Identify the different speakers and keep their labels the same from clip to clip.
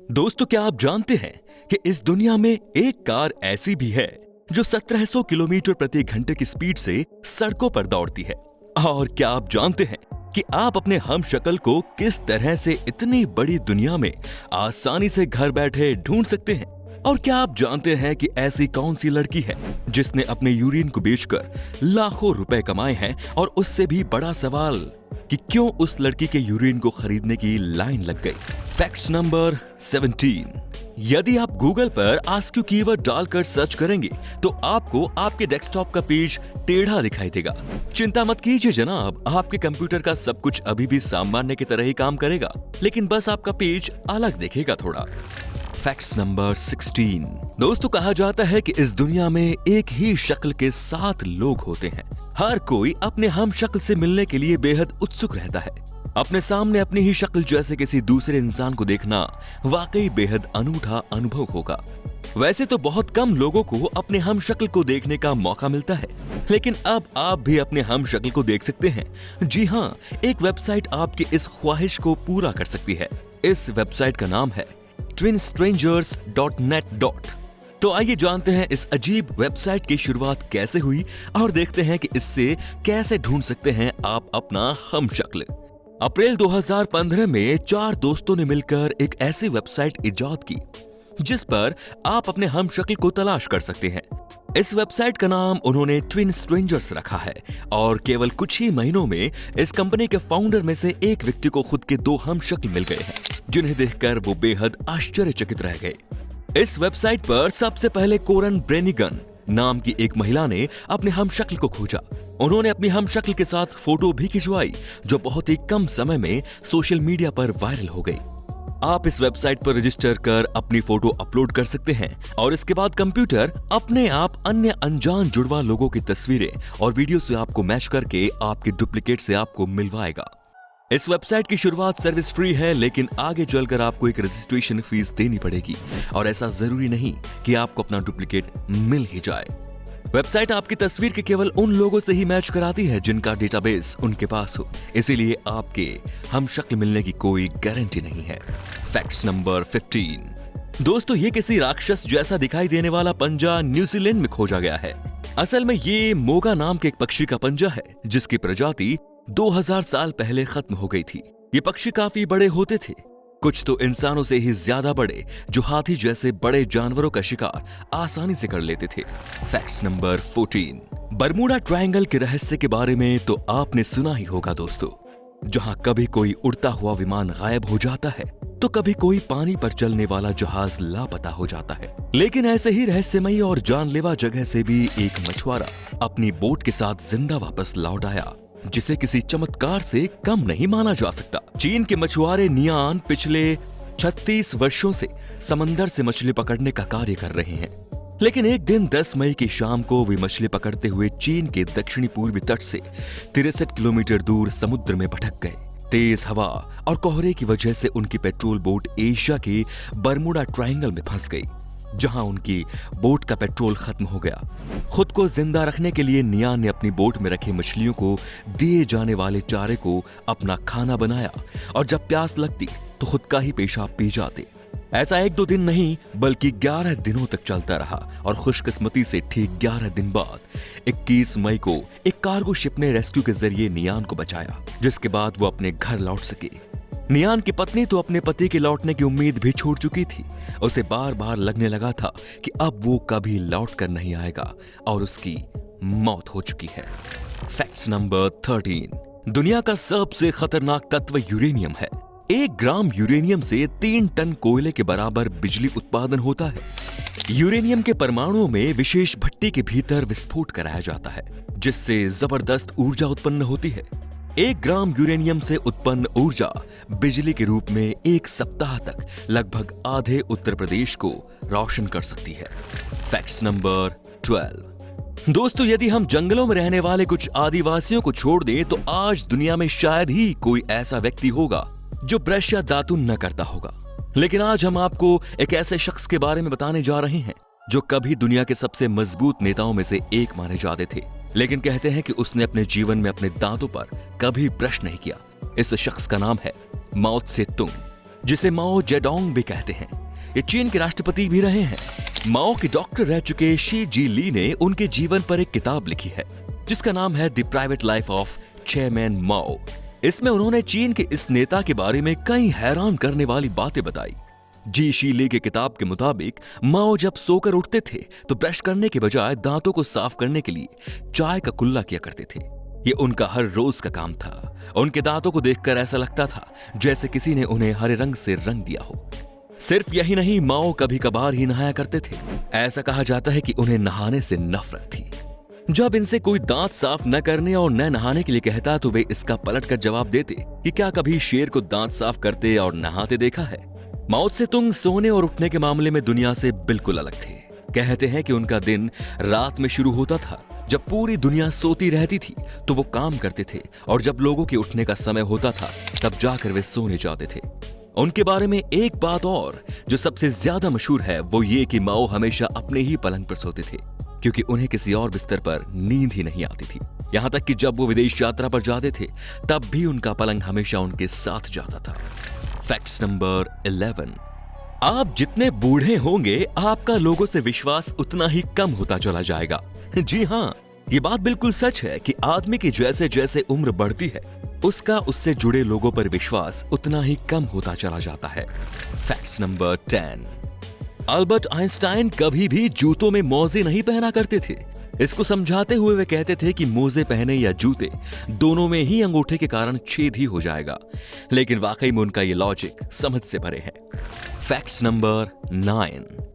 Speaker 1: दोस्तों, क्या आप जानते हैं कि इस दुनिया में एक कार ऐसी भी है जो 1700 किलोमीटर प्रति घंटे की स्पीड से सड़कों पर दौड़ती है। और क्या आप जानते हैं कि आप अपने हमशक्ल को किस तरह से इतनी बड़ी दुनिया में आसानी से घर बैठे ढूंढ सकते हैं? और क्या आप जानते हैं कि ऐसी कौन सी लड़की है जिसने अपने यूरिन को बेचकर लाखों रुपए कमाए हैं? और उससे भी बड़ा सवाल कि क्यों उस लड़की के यूरिन को खरीदने की लाइन लग गई। Facts number 17। यदि आप गूगल पर आस्क यू कीवर्ड डालकर सर्च करेंगे तो आपको आपके डेस्कटॉप का पेज टेढ़ा दिखाई देगा। चिंता मत कीजिए जनाब, आपके कंप्यूटर का सब कुछ अभी भी सामान्य की तरह ही काम करेगा, लेकिन बस आपका पेज अलग दिखेगा थोड़ा। Facts number 16। दोस्तों, कहा जाता है कि इस दुनिया में एक ही शक्ल के 7 लोग होते हैं। हर कोई अपने हम शक्ल से मिलने के लिए बेहद उत्सुक रहता है। अपने सामने अपनी ही शक्ल जैसे किसी दूसरे इंसान को देखना वाकई बेहद अनूठा अनुभव होगा। वैसे तो बहुत कम लोगों को अपने हम शक्ल को देखने का मौका मिलता है, लेकिन अब आप भी अपने हम शक्ल को देख सकते हैं। जी हाँ, एक वेबसाइट आपकी इस ख्वाहिश को पूरा कर सकती है। इस वेबसाइट का नाम है twinstrangers.net. तो आइए जानते हैं इस अजीब वेबसाइट की शुरुआत कैसे हुई और देखते हैं कि इससे कैसे ढूंढ सकते हैं आप अपना हमशक्ल। अप्रैल 2015 में 4 दोस्तों ने मिलकर एक ऐसी वेबसाइट इजाद की जिस पर आप अपने हमशक्ल को तलाश कर सकते हैं। इस वेबसाइट का नाम उन्होंने ट्विन स्ट्रेंजर्स रखा है और केवल कुछ ही महीनों में इस कंपनी के फाउंडर में से एक व्यक्ति को खुद के 2 हमशक्ल मिल गए हैं, जिन्हें देखकर वो बेहद आश्चर्यचकित रह गए। इस वेबसाइट पर सबसे पहले कोरन ब्रेनिगन नाम की एक महिला ने अपने हमशक्ल को खोजा। उन्होंने अपनी हमशक्ल के साथ फोटो भी खिंचवाई जो बहुत ही कम समय में सोशल मीडिया पर वायरल हो गई। आप इस वेबसाइट पर रजिस्टर कर अपनी फोटो अपलोड कर सकते हैं और इसके बाद कंप्यूटर अपने आप अन्य अनजान जुड़वा लोगों की तस्वीरें और वीडियो से आपको मैच करके आपके डुप्लीकेट से आपको मिलवाएगा। इस वेबसाइट की शुरुआत सर्विस फ्री है, लेकिन आगे चलकर आपको एक रजिस्ट्रेशन फीस देनी पड़ेगी और ऐसा जरूरी नहीं कि आपको अपना डुप्लीकेट मिल ही जाए। वेबसाइट आपकी तस्वीर के केवल उन लोगों से ही मैच कराती है जिनका डेटाबेस उनके पास हो, इसीलिए आपके हमशक्ल मिलने की कोई गारंटी नहीं है। Facts number 15। दोस्तों, ये किसी राक्षस जैसा दिखाई देने वाला पंजा न्यूजीलैंड में खोजा गया है। असल में ये मोगा नाम के एक पक्षी का पंजा है जिसकी प्रजाति 2000 साल पहले खत्म हो गई थी। ये पक्षी काफी बड़े होते थे, कुछ तो इंसानों से ही ज्यादा बड़े, जो हाथी जैसे बड़े जानवरों का शिकार आसानी से कर लेते थे। Facts number 14। बरमूडा ट्रायंगल के रहस्य के बारे में तो आपने सुना ही होगा दोस्तों, जहां कभी कोई उड़ता हुआ विमान गायब हो जाता है तो कभी कोई पानी पर चलने वाला जहाज लापता हो जाता है। लेकिन ऐसे ही रहस्यमयी और जानलेवा जगह से भी एक मछुआरा अपनी बोट के साथ जिंदा वापस लौट आया, जिसे किसी चमत्कार से कम नहीं माना जा सकता। चीन के मछुआरे नियान पिछले 36 वर्षों से समंदर से मछली पकड़ने का कार्य कर रहे हैं, लेकिन एक दिन 10 मई की शाम को वे मछली पकड़ते हुए चीन के दक्षिणी पूर्वी तट से 63 किलोमीटर दूर समुद्र में भटक गए। तेज हवा और कोहरे की वजह से उनकी पेट्रोल बोट एशिया के बरमूडा ट्रायंगल में फंस गई, जहां उनकी बोट का पेट्रोल खत्म हो गया। खुद को जिंदा रखने के लिए नियान ने अपनी बोट में रखे मछलियों को दिए जाने वाले चारे को अपना खाना बनाया और जब प्यास लगती तो खुद का ही पेशाब पी जाते। ऐसा 1-2 दिन नहीं बल्कि 11 दिनों तक चलता रहा और खुशकिस्मती से ठीक 11 दिन बाद 21 मई को एक कार्गो शिप ने रेस्क्यू के जरिए नियान को बचाया, जिसके बाद वो अपने घर लौट सके। नियान की पत्नी तो अपने पति के लौटने की उम्मीद भी छोड़ चुकी थी। उसे बार बार लगने लगा था कि अब वो कभी लौट कर नहीं आएगा और उसकी मौत हो चुकी है। Facts number 13। दुनिया का सबसे खतरनाक तत्व यूरेनियम है। 1 ग्राम यूरेनियम से 3 टन कोयले के बराबर बिजली उत्पादन होता है। यूरेनियम के परमाणुओं में विशेष भट्टी के भीतर विस्फोट कराया जाता है, जिससे जबरदस्त ऊर्जा उत्पन्न होती है। 1 ग्राम यूरेनियम से उत्पन्न ऊर्जा बिजली के रूप में 1 सप्ताह तक लगभग आधे उत्तर प्रदेश को रोशन कर सकती है। Facts number 12। दोस्तों, यदि हम जंगलों में रहने वाले कुछ आदिवासियों को छोड़ दें तो आज दुनिया में शायद ही कोई ऐसा व्यक्ति होगा जो ब्रश या दातुन न करता होगा। लेकिन आज हम आपको एक ऐसे शख्स के बारे में बताने जा रहे हैं जो कभी दुनिया के सबसे मजबूत नेताओं में से एक माने जाते थे, लेकिन कहते हैं कि उसने अपने जीवन में अपने दांतों पर कभी ब्रश नहीं किया। इस शख्स का नाम है माओ त्से तुंग। जिसे माओ जेडोंग भी कहते हैं। ये चीन के राष्ट्रपति भी रहे हैं। माओ के डॉक्टर रह चुके शी जी ली ने उनके जीवन पर एक किताब लिखी है जिसका नाम है the private life of chairman Mao. इसमें उन्होंने चीन के इस नेता के बारे में कई हैरान करने वाली बातें बताई। जी शी ली के किताब के मुताबिक माओ जब सोकर उठते थे तो ब्रश करने के बजाय दांतों को साफ करने के लिए चाय का कुल्ला किया करते थे। ये उनका हर रोज का काम था। उनके दांतों को देखकर ऐसा लगता था जैसे किसी ने उन्हें हरे रंग से रंग दिया हो। सिर्फ यही नहीं, माओ कभी कभार ही नहाया करते थे। ऐसा कहा जाता है कि उन्हें नहाने से नफरत थी। जब इनसे कोई दांत साफ न करने और न नहाने के लिए कहता तो वे इसका पलटकर जवाब देते कि क्या कभी शेर को दांत साफ करते और नहाते देखा है। माओ त्से-तुंग सोने और उठने के मामले में दुनिया से बिल्कुल अलग थे। कहते हैं कि उनका दिन रात में शुरू होता था। जब पूरी दुनिया सोती रहती थी तो वो काम करते थे और जब लोगों के उठने का समय होता था तब जाकर वे सोने जाते थे। उनके बारे में एक बात और जो सबसे ज्यादा मशहूर है वो ये कि माओ हमेशा अपने ही पलंग पर सोते थे क्योंकि उन्हें किसी और बिस्तर पर नींद ही नहीं आती थी। यहां तक कि जब वो विदेश यात्रा पर जाते थे तब भी उनका पलंग हमेशा उनके साथ जाता था। Facts number 11। आप जितने बूढ़े होंगे आपका लोगों से विश्वास उतना ही कम होता चला जाएगा। जी हाँ, ये बात बिल्कुल सच है कि आदमी की जैसे जैसे उम्र बढ़ती है उसका उससे जुड़े लोगों पर विश्वास उतना ही कम होता चला जाता है। Facts number 10। अल्बर्ट आइंस्टाइन कभी भी जूतों में मोजे नहीं पहना करते थे। इसको समझाते हुए वे कहते थे कि मोजे पहने या जूते दोनों में ही अंगूठे के कारण छेद ही हो जाएगा। लेकिन वाकई में उनका ये लॉजिक समझ से भरे है। Facts number 9।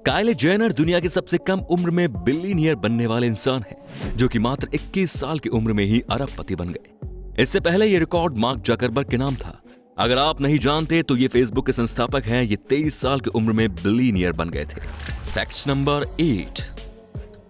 Speaker 1: काइली जेनर दुनिया के सबसे कम उम्र में बिलियनियर बनने वाले इंसान हैं, जो कि मात्र 21 साल की उम्र में ही अरबपति बन गए। इससे पहले यह रिकॉर्ड मार्क जकरबर्ग के नाम था। अगर आप नहीं जानते तो ये फेसबुक के संस्थापक हैं। ये 23 साल की उम्र में बिलियनियर बन गए थे। Facts number 8।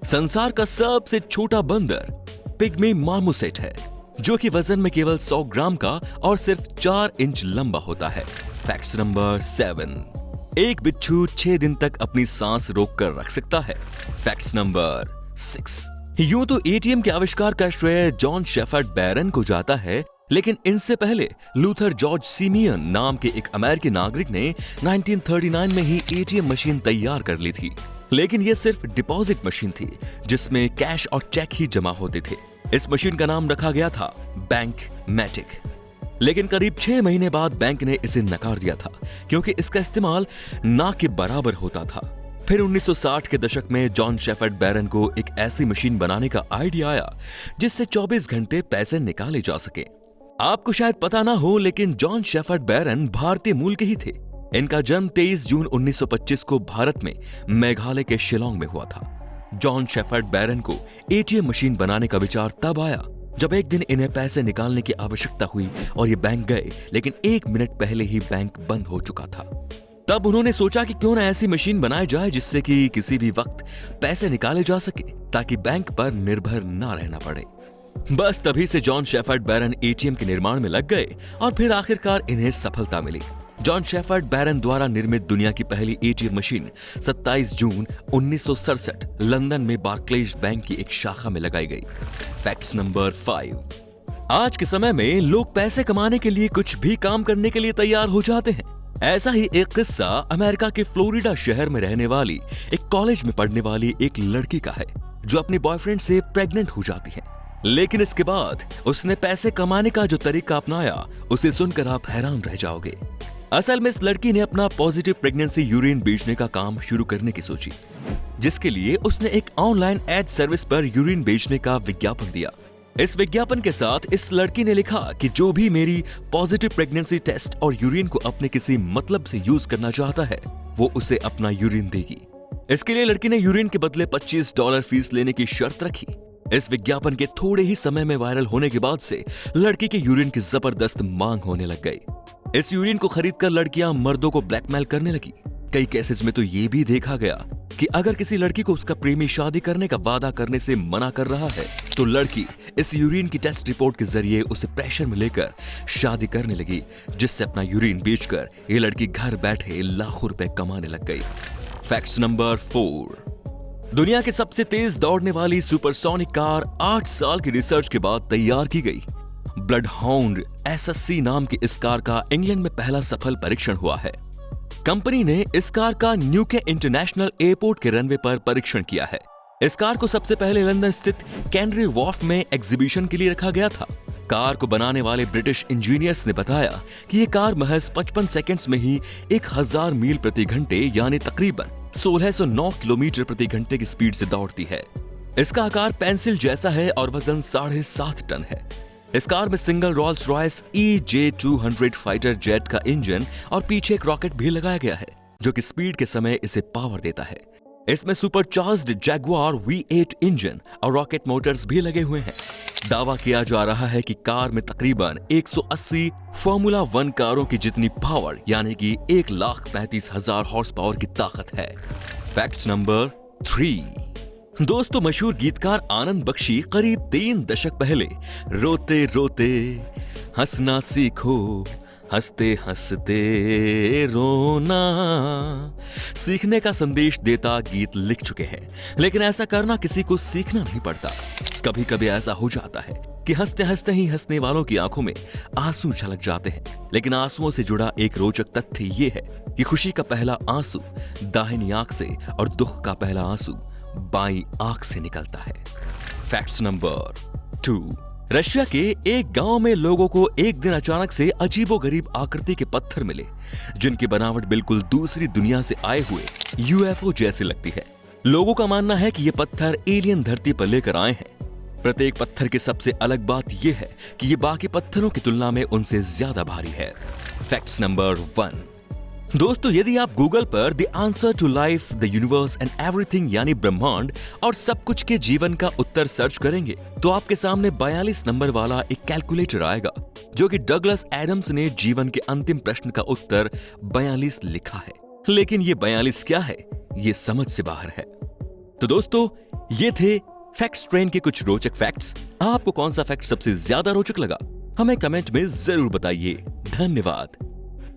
Speaker 1: संसार का सबसे छोटा बंदर पिग्मी मार्मोसेट है, जो कि वजन में केवल 100 ग्राम का और सिर्फ 4 इंच लंबा होता है। Facts number 7। एक बिच्छू 6 दिन तक अपनी सांस रोककर रख सकता है। Facts number 6। यूं तो एटीएम के आविष्कार का श्रेय जॉन शेफर्ड बैरन को जाता है, लेकिन इनसे पहले लूथर जॉर्ज सिमियन नाम के एक अमेरिकी नागरिक ने 1939 में ही एटीएम मशीन तैयार कर ली थी। लेकिन यह सिर्फ डिपॉजिट मशीन थी जिसमें कैश और चेक ही जमा होते थे। इस मशीन का नाम रखा गया था बैंक मैटिक। लेकिन करीब 6 महीने बाद बैंक ने इसे नकार दिया था क्योंकि इसका इस्तेमाल ना के बराबर होता था। फिर 1960 के दशक में जॉन शेफर्ड बैरन को एक ऐसी मशीन बनाने का आइडिया आया जिससे 24 घंटे पैसे निकाले जा सके। आपको शायद पता ना हो, लेकिन जॉन शेफर्ड बैरन भारतीय मूल के ही थे। इनका जन्म 23 जून 1925 को भारत में मेघालय के शिलोंग में हुआ था। जॉन शेफर्ड बैरन को एटीएम मशीन बनाने का विचार तब आया जब एक दिन इन्हें पैसे निकालने की आवश्यकता हुई और ये बैंक गए, लेकिन 1 मिनट पहले ही बैंक बंद हो चुका था। तब उन्होंने सोचा कि क्यों ना ऐसी मशीन बनाई जाए जिससे कि किसी भी वक्त पैसे निकाले जा सके ताकि बैंक पर निर्भर ना रहना पड़े। बस तभी से जॉन शेफर्ड बैरन एटीएम के निर्माण में लग गए और फिर आखिरकार इन्हें सफलता मिली। जॉन शेफर्ड बैरन द्वारा निर्मित दुनिया की पहली एटीएम मशीन 27 जून 1967 लंदन में बार्क्लेज बैंक की एक शाखा में लगाई गई। Facts number 5। आज के समय में लोग पैसे कमाने के लिए कुछ भी काम करने के लिए तैयार हो जाते हैं। ऐसा ही एक किस्सा अमेरिका के फ्लोरिडा शहर में रहने वाली एक कॉलेज में पढ़ने वाली एक लड़की का है जो अपने बॉयफ्रेंड से प्रेग्नेंट हो जाती है। लेकिन इसके बाद उसने पैसे कमाने का जो तरीका अपनाया उसे सुनकर आप हैरान रह जाओगे। असल में इस लड़की ने अपना पॉजिटिव प्रेगनेंसी यूरिन बेचने का काम शुरू करने की सोची, जिसके लिए उसने एक ऑनलाइन एड सर्विस पर यूरिन बेचने का विज्ञापन दिया। इस विज्ञापन के साथ इस लड़की ने लिखा कि जो भी मेरी पॉजिटिव प्रेगनेंसी टेस्ट और यूरिन को अपने किसी मतलब से यूज करना चाहता है वो उसे अपना यूरिन देगी। इसके लिए लड़की ने यूरिन के बदले $25 फीस लेने की शर्त रखी। इस विज्ञापन के थोड़े ही समय में वायरल होने के बाद से लड़की के यूरिन की जबरदस्त मांग होने लग गई। इस यूरिन को खरीदकर लड़कियां मर्दों को ब्लैकमेल करने लगी। कई केसेस में तो ये भी देखा गया कि अगर किसी लड़की को उसका प्रेमी शादी करने का वादा करने से मना कर रहा है तो लड़की इस यूरिन की टेस्ट रिपोर्ट के जरिए उसे प्रेशर में लेकर शादी करने लगी, जिससे अपना यूरिन बेचकर ये लड़की घर बैठे लाखों रुपए कमाने लग गई। Facts number 4। दुनिया के सबसे तेज दौड़ने वाली सुपरसोनिक कार 8 साल की रिसर्च के बाद तैयार की गई। ब्लड हाउंड SSC नाम की इस कार का इंग्लैंड में पहला सफल परीक्षण हुआ है। कंपनी ने इस कार का न्यूके इंटरनेशनल एयरपोर्ट के रनवे पर परीक्षण किया है। इस कार को सबसे पहले लंदन स्थित कैनरी वॉर्फ में एग्जीबिशन के लिए रखा गया था। कार को बनाने वाले ब्रिटिश इंजीनियर्स ने बताया कि ये कार महज 55 सेकंड्स में ही 1000 मील प्रति घंटे यानी तकरीबन 1609 किलोमीटर प्रति घंटे की स्पीड से दौड़ती है। इसका आकार पेंसिल जैसा है और वजन 7.5 टन है। इस कार में single Rolls Royce EJ200 fighter jet का इंजन और पीछे एक रॉकेट भी लगाया गया है, जो कि स्पीड के समय इसे पावर देता है। इसमें सुपरचार्ज्ड जैगुआर V8 इंजन और रॉकेट मोटर्स भी लगे हुए हैं। दावा किया जा रहा है कि कार में तकरीबन 180 फॉर्मूला 1 कारों की जितनी पावर यानी कि 1,35,000 हॉर्स पावर की ताकत है। Fact number 3। दोस्तों, मशहूर गीतकार आनंद बख्शी करीब 3 दशक पहले रोते रोते हंसना सीखो, हंसते हंसते रोना सीखने का संदेश देता गीत लिख चुके हैं। लेकिन ऐसा करना किसी को सीखना नहीं पड़ता। कभी कभी ऐसा हो जाता है कि हंसते हंसते ही हंसने वालों की आंखों में आंसू झलक जाते हैं। लेकिन आंसुओं से जुड़ा एक रोचक तथ्य ये है कि खुशी का पहला आंसू दाहिनी आंख से और दुख का पहला आंसू बाईं आंख से निकलता है। Fact number 2। रशिया के एक गांव में लोगों को एक दिन अचानक से अजीबोगरीब आकृति के पत्थर मिले, जिनकी बनावट बिल्कुल दूसरी दुनिया से आए हुए UFO जैसी लगती है। लोगों का मानना है कि ये पत्थर एलियन धरती पर लेकर आए हैं। प्रत्येक पत्थर की सबसे अलग बात यह है कि ये बाकी पत्थरों की तुलना में उनसे ज्यादा भारी है। Fact number 1। दोस्तों, यदि आप गूगल पर the answer to life, the universe and everything यानी ब्रह्मांड और सब कुछ के जीवन का उत्तर सर्च करेंगे तो आपके सामने 42 नंबर वाला एक कैलकुलेटर आएगा, जो कि डगलस एडम्स ने जीवन के अंतिम प्रश्न का उत्तर 42 लिखा है। लेकिन ये 42 क्या है, ये समझ से बाहर है। तो दोस्तों, ये थे फैक्ट्स ट्रेन के कुछ रोचक फैक्ट्स। आपको कौन सा फैक्ट सबसे ज्यादा रोचक लगा, हमें कमेंट में जरूर बताइए। धन्यवाद।